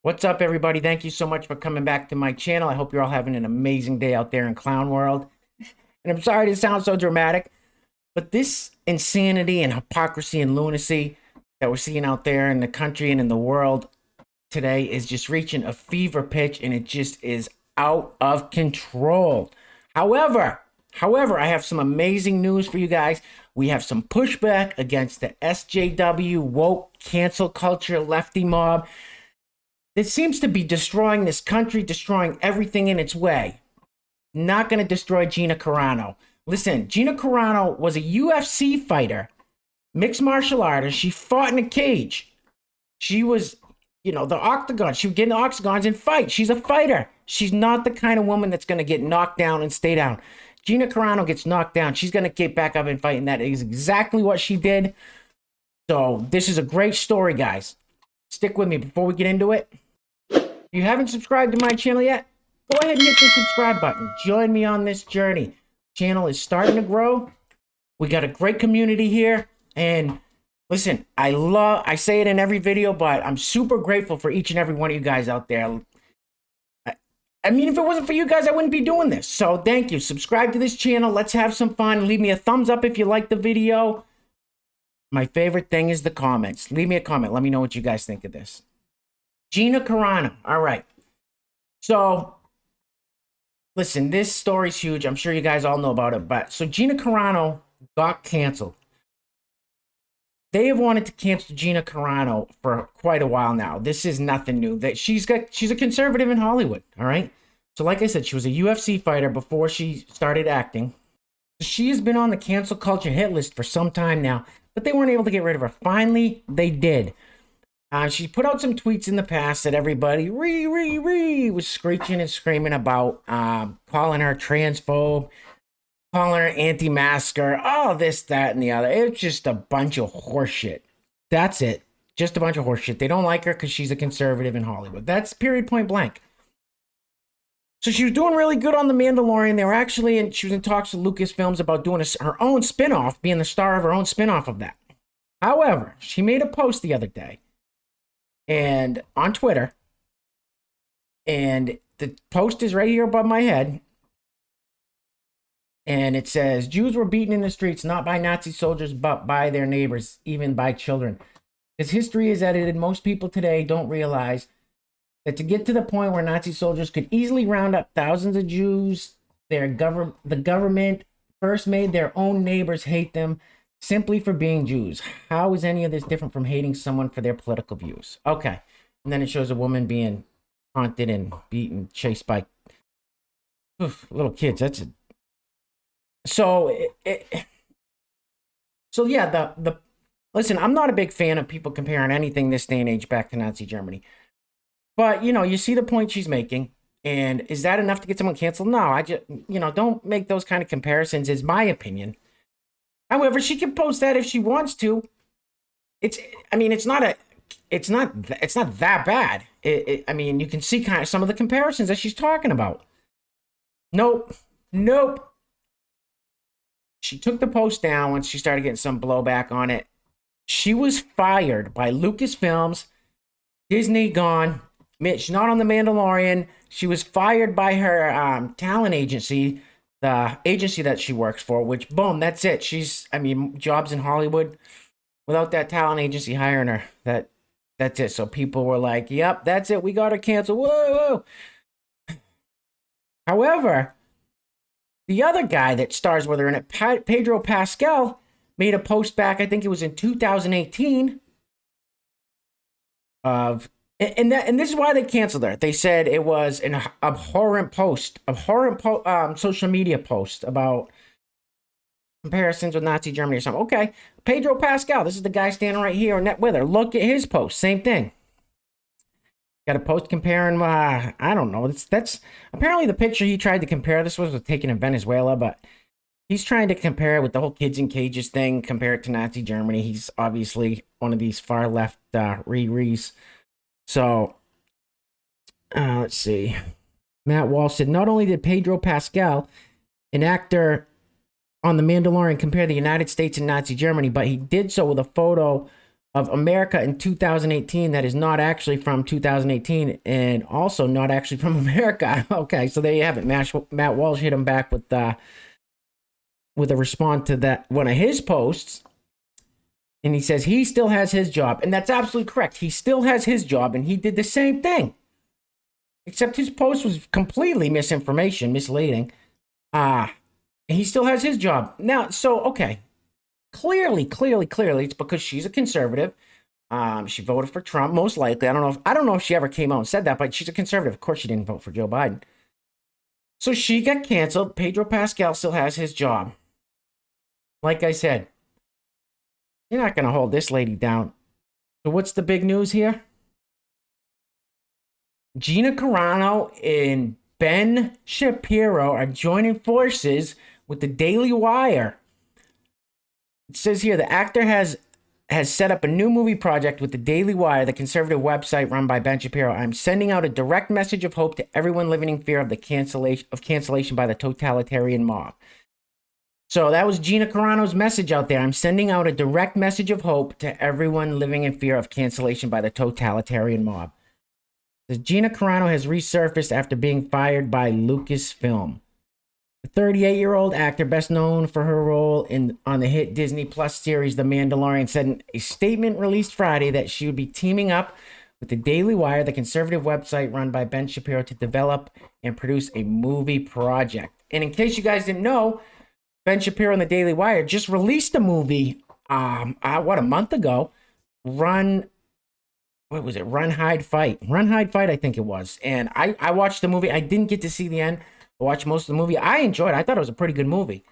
What's up, everybody? Thank you so much for coming back to my channel. I hope you're all having an amazing day out there in clown world. And I'm sorry to sound so dramatic, but this insanity and hypocrisy and lunacy that we're seeing out there in the country and in the world today is just reaching a fever pitch, and it just is out of control. However, I have some amazing news for you guys. We have some pushback against the SJW woke cancel culture lefty mob. It seems to be destroying this country, destroying everything in its way. Not going to destroy Gina Carano. Listen, Gina Carano was a UFC fighter, mixed martial artist. She fought in a cage. She was, the octagon. She would get in the octagons and fight. She's a fighter. She's not the kind of woman that's going to get knocked down and stay down. Gina Carano gets knocked down. She's going to get back up and fight, and that is exactly what she did. So this is a great story, guys. Stick with me before we get into it. If you haven't subscribed to my channel yet, go ahead and hit the subscribe button. Join me on this journey. Channel is starting to grow. We got a great community here. And listen, I say it in every video, but I'm super grateful for each and every one of you guys out there. I mean, if it wasn't for you guys, I wouldn't be doing this. So thank you. Subscribe to this channel. Let's have some fun. Leave me a thumbs up if you like the video. My favorite thing is the comments. Leave me a comment. Let me know what you guys think of this. Gina Carano. All right. So, listen, this story's huge. I'm sure you guys all know about it. But so Gina Carano got canceled. They have wanted to cancel Gina Carano for quite a while now. This is nothing new. That she's a conservative in Hollywood. All right. So, like I said, she was a UFC fighter before she started acting. She has been on the cancel culture hit list for some time now, but they weren't able to get rid of her. Finally, they did. She put out some tweets in the past that everybody was screeching and screaming about, calling her transphobe, calling her anti-masker, all this, that, and the other. It's just a bunch of horseshit. That's it. Just a bunch of horseshit. They don't like her because she's a conservative in Hollywood. That's period, point blank. So she was doing really good on The Mandalorian. They were actually, she was in talks with Lucasfilms about doing her own spinoff, being the star of her own spinoff of that. However, she made a post the other day, and on Twitter, and the post is right here above my head, and it says, Jews were beaten in the streets not by Nazi soldiers but by their neighbors, even by children. As history is edited, most people today don't realize that to get to the point where Nazi soldiers could easily round up thousands of Jews, the government first made their own neighbors hate them simply for being Jews. How is any of this different from hating someone for their political views? Okay. And then it shows a woman being haunted and beaten, chased by little kids. That's it. So, so yeah, listen, I'm not a big fan of people comparing anything this day and age back to Nazi Germany. But, you see the point she's making. And is that enough to get someone canceled? No, I just, don't make those kind of comparisons, is my opinion. However, she can post that if she wants to. It's not that bad. I mean, you can see kind of some of the comparisons that she's talking about. Nope. She took the post down when she started getting some blowback on it. She was fired by Lucasfilms. Disney gone. She's not on The Mandalorian. She was fired by her talent agency, the agency that she works for, which, boom, that's it. Jobs in Hollywood, without that talent agency hiring her, that's it. So people were like, yep, that's it. We got to cancel. Whoa. However, the other guy that stars with her in it, Pedro Pascal, made a post back, I think it was in 2018, and this is why they canceled her. They said it was an abhorrent social media post about comparisons with Nazi Germany or something. Okay, Pedro Pascal, this is the guy standing right here with her. Look at his post, same thing. Got a post comparing, I don't know. That's apparently the picture he tried to compare. This was taken in Venezuela, but he's trying to compare it with the whole kids in cages thing, compare it to Nazi Germany. He's obviously one of these far left Riris. So, let's see. Matt Walsh said, not only did Pedro Pascal, an actor on The Mandalorian, compare the United States and Nazi Germany, but he did so with a photo of America in 2018 that is not actually from 2018 and also not actually from America. Okay, so there you have it. Matt Walsh hit him back with a response to that one of his posts. And he says he still has his job. And that's absolutely correct. He still has his job, and he did the same thing. Except his post was completely misinformation, misleading. He still has his job. Now, so, okay. Clearly, it's because she's a conservative. She voted for Trump, most likely. I don't know if she ever came out and said that, but she's a conservative. Of course, she didn't vote for Joe Biden. So she got canceled. Pedro Pascal still has his job. Like I said, you're not going to hold this lady down. So what's the big news here? Gina Carano and Ben Shapiro are joining forces with the Daily Wire. It says here the actor has set up a new movie project with the Daily Wire, the conservative website run by Ben Shapiro. I'm sending out a direct message of hope to everyone living in fear of the cancellation by the totalitarian mob. So that was Gina Carano's message out there. I'm sending out a direct message of hope to everyone living in fear of cancellation by the totalitarian mob. Gina Carano has resurfaced after being fired by Lucasfilm. The 38-year-old actor, best known for her role on the hit Disney Plus series The Mandalorian, said in a statement released Friday that she would be teaming up with the Daily Wire, the conservative website run by Ben Shapiro, to develop and produce a movie project. And in case you guys didn't know, Ben Shapiro and the Daily Wire just released a movie, a month ago, Run, Hide, Fight, I think it was. And I watched the movie. I didn't get to see the end. I watched most of the movie. I enjoyed it. I thought it was a pretty good movie.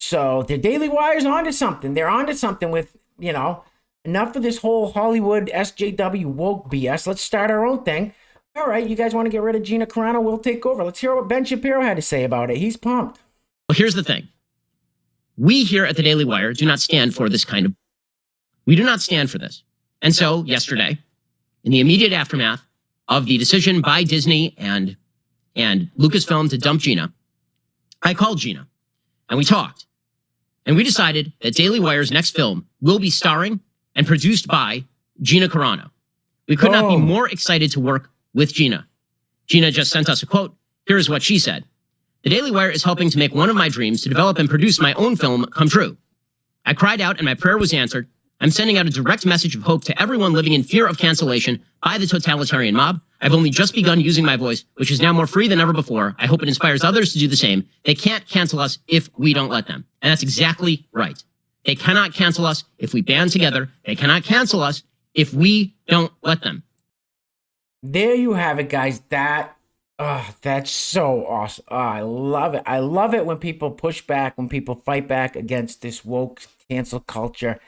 So the Daily Wire's onto something. They're onto something with, enough of this whole Hollywood SJW woke BS. Let's start our own thing. All right, you guys want to get rid of Gina Carano? We'll take over. Let's hear what Ben Shapiro had to say about it. He's pumped. Well, here's the thing. We here at the Daily Wire do not stand for this kind of... We do not stand for this. And so yesterday, in the immediate aftermath of the decision by Disney and Lucasfilm to dump Gina, I called Gina and we talked. And we decided that Daily Wire's next film will be starring and produced by Gina Carano. We could not be more excited to work with Gina. Gina just sent us a quote. Here is what she said. The Daily Wire is helping to make one of my dreams to develop and produce my own film come true. I cried out and my prayer was answered. I'm sending out a direct message of hope to everyone living in fear of cancellation by the totalitarian mob. I've only just begun using my voice, which is now more free than ever before. I hope it inspires others to do the same. They can't cancel us if we don't let them. And that's exactly right. They cannot cancel us if we band together. They cannot cancel us if we don't let them. There you have it, guys. That's so awesome. I love it. I love it when people push back, when people fight back against this woke cancel culture.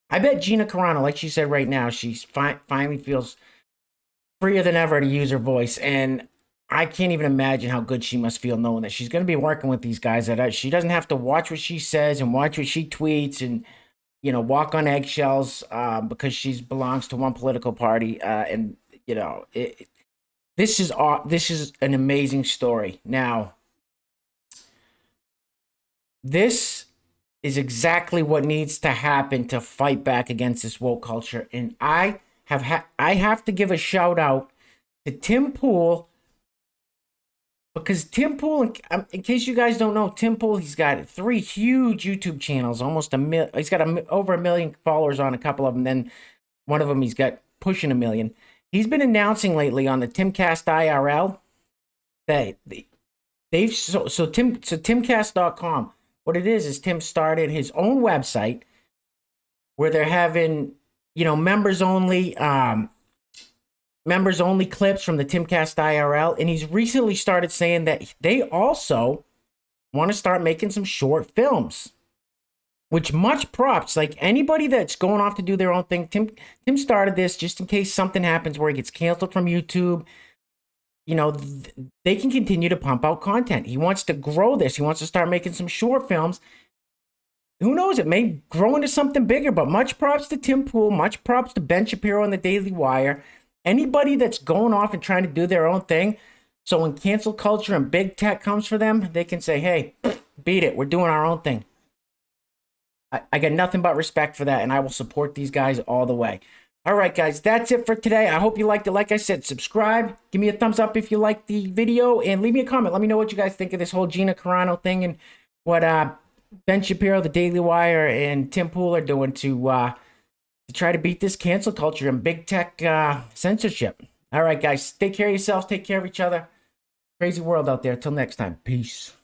I bet Gina Carano, like she said right now, she finally feels freer than ever to use her voice. And I can't even imagine how good she must feel knowing that she's going to be working with these guys, that she doesn't have to watch what she says and watch what she tweets and, walk on eggshells because she belongs to one political party. This is an amazing story. Now, this is exactly what needs to happen to fight back against this woke culture. And I have to give a shout out to Tim Pool, because Tim Pool, in case you guys don't know, Tim Pool, he's got 3 huge YouTube channels, he's got over 1 million followers on a couple of them. Then one of them he's got pushing 1 million. He's been announcing lately on the Timcast IRL that Timcast.com. What it is Tim started his own website where they're having, members only clips from the Timcast IRL. And he's recently started saying that they also want to start making some short films, which much props. Like anybody that's going off to do their own thing. Tim started this just in case something happens where he gets canceled from YouTube. They can continue to pump out content. He wants to grow this. He wants to start making some short films. Who knows? It may grow into something bigger, but much props to Tim Pool. Much props to Ben Shapiro and the Daily Wire. Anybody that's going off and trying to do their own thing. So when cancel culture and big tech comes for them, they can say, hey, beat it. We're doing our own thing. I got nothing but respect for that, and I will support these guys all the way. All right, guys, that's it for today. I hope you liked it. Like I said, subscribe. Give me a thumbs up if you liked the video, and leave me a comment. Let me know what you guys think of this whole Gina Carano thing and what Ben Shapiro, the Daily Wire, and Tim Pool are doing to try to beat this cancel culture and big tech censorship. All right, guys, take care of yourselves. Take care of each other. Crazy world out there. Till next time. Peace.